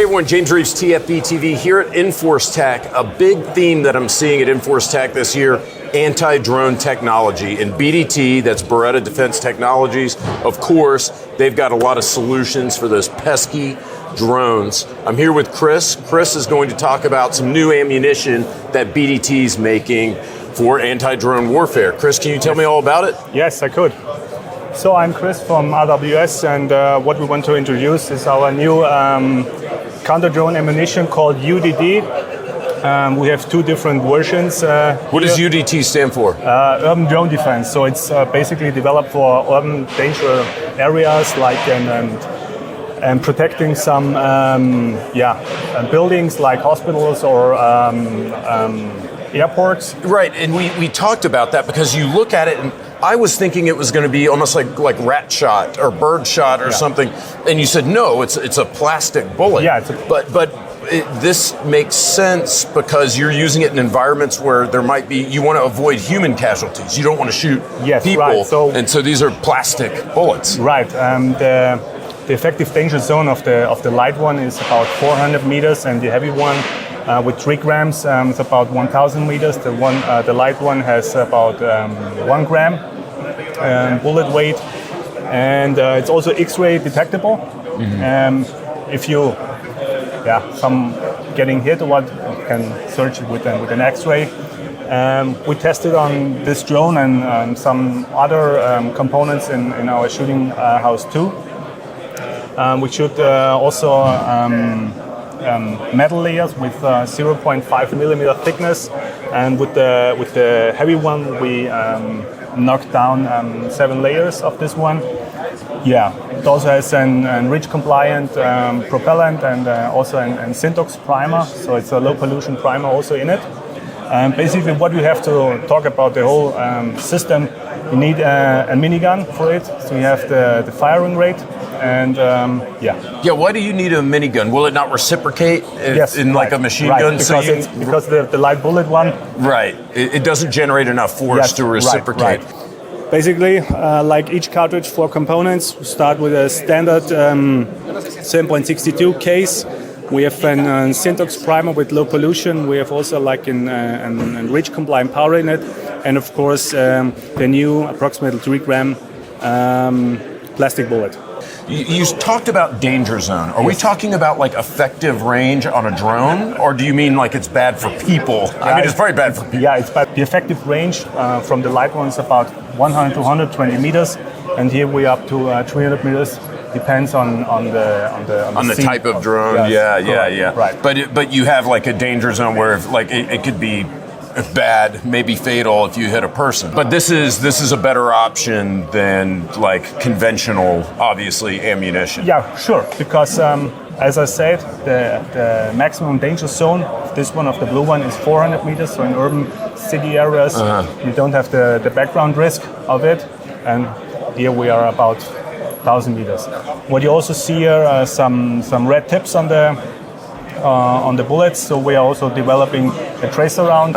everyone, James Reeves, TFBTV here at Enforce Tech. A big theme that I'm seeing at Enforce Tech this year, anti-drone technology. And BDT, that's Beretta Defense Technologies, of course, they've got a lot of solutions for those pesky drones. I'm here with Chris. Chris is going to talk about some new ammunition that BDT is making for anti-drone warfare. Chris, can you tell me all about it? Yes, I could. So I'm Chris from RWS, and what we want to introduce is our new counter-drone ammunition called UDD. We have two different versions. What does UDT stand for? Urban Drone Defense. So it's basically developed for urban danger areas, like and protecting some buildings like hospitals or airports. Right, and we talked about that because you look at it and I was thinking it was going to be almost like rat shot or bird shot or something, and you said no, it's a plastic bullet. Yeah, this makes sense because you're using it in environments where there might be, you want to avoid human casualties. You don't want to shoot people, right. So these are plastic bullets. Right. The effective danger zone of the light one is about 400 meters, and the heavy one with 3 grams is about 1,000 meters. The light one has about 1 gram bullet weight, and it's also X-ray detectable. If you some getting hit or what, you can search it with an X-ray. We tested on this drone and some other components in our shooting house too. We shoot also metal layers with 0.5 millimeter thickness, and with the heavy one we knocked down 7 layers of this one. Yeah, it also has an REACH compliant propellant and also an Syntox primer, so it's a low pollution primer also in it. Basically what we have to talk about the whole system, you need a minigun for it, so you have the firing rate. And why do you need a minigun? Will it not reciprocate like a machine gun? Because the light bullet one. Right. It doesn't generate enough force to reciprocate. Right. Basically, like each cartridge for components, we start with a standard 7.62 case. We have a Syntox primer with low pollution. We have also like a REACH compliant powder in it, and of course the new approximately 3 gram plastic bullet. You talked about danger zone. Are we talking about like effective range on a drone, or do you mean like it's bad for people? I mean, it's very bad for people. Yeah, it's bad. The effective range from the light one is about 100 to 120 meters, and here we're up to 300 meters. Depends on the type of drone. Yeah. Right. But you have like a danger zone where it could be bad, maybe fatal if you hit a person. But this is a better option than like conventional, obviously, ammunition. Yeah, sure. Because as I said, the maximum danger zone of this one, of the blue one, is 400 meters. So in urban city areas, you don't have the background risk of it. And here we are about 1,000 meters. What you also see here are some red tips on the bullets, so we are also developing a tracer round.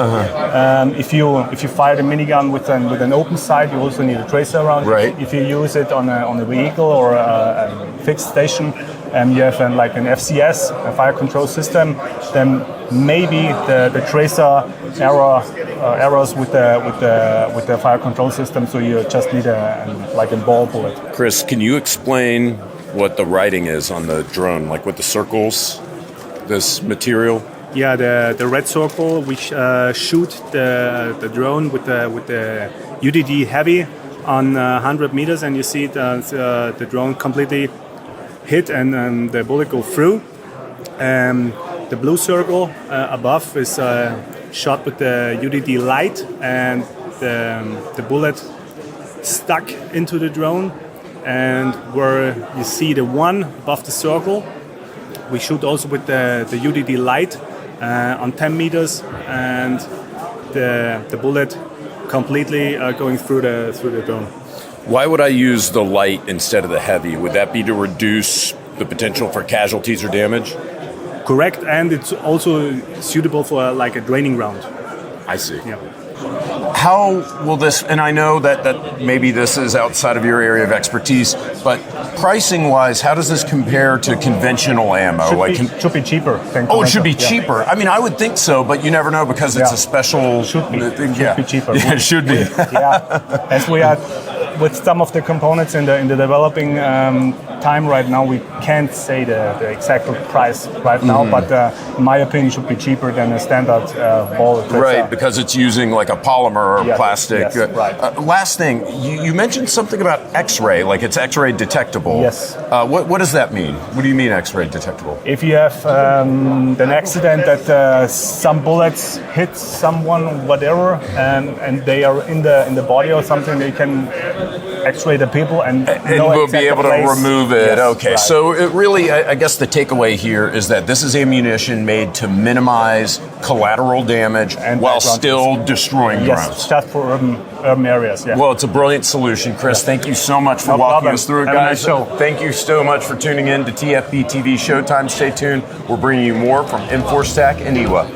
If you fire the minigun with an open sight, you also need a tracer round. Right. If you use it on a vehicle or a fixed station, you have like an FCS, a fire control system, then maybe the tracer errors with the fire control system. So you just need a ball bullet. Chris, can you explain what the writing is on the drone, like with the circles? This material? Yeah, the red circle, we shoot the drone with the UDD heavy on 100 meters, and you see the drone completely hit and the bullet go through. The blue circle above is shot with the UDD light, and the bullet stuck into the drone, and where you see the one above the circle, we shoot also with the UDD light on 10 meters, and the bullet completely going through the drone. Why would I use the light instead of the heavy? Would that be to reduce the potential for casualties or damage? Correct, and it's also suitable for like a draining round. I see. Yeah. how will this, and I know that maybe this is outside of your area of expertise, but pricing-wise, how does this compare to conventional ammo? Should be cheaper. Oh, it should be cheaper. I mean, I would think so, but you never know because it's a special... Should be cheaper. Yeah, it should be. Yeah, as we are with some of the components in the developing time right now, we can't say the exact price right now, but in my opinion, should be cheaper than a standard ball. Right, because it's using like a polymer or plastic. Yes, right. Last thing, you mentioned something about X-ray, like it's X-ray detectable. Yes. What does that mean? What do you mean X-ray detectable? If you have an accident that some bullets hit someone, whatever, and they are in the body or something, they can X-ray the people and we'll be able to remove it. Yes, okay, right. so it really, I guess the takeaway here is that this is ammunition made to minimize collateral damage and while still destroying drones. Yes, just for urban areas. Yeah. Well, it's a brilliant solution, Chris. Thank you so much for walking us through it, guys. Thank you so much for tuning in to TFBTV Showtime. Stay tuned. We're bringing you more from M4 Tech and IWA.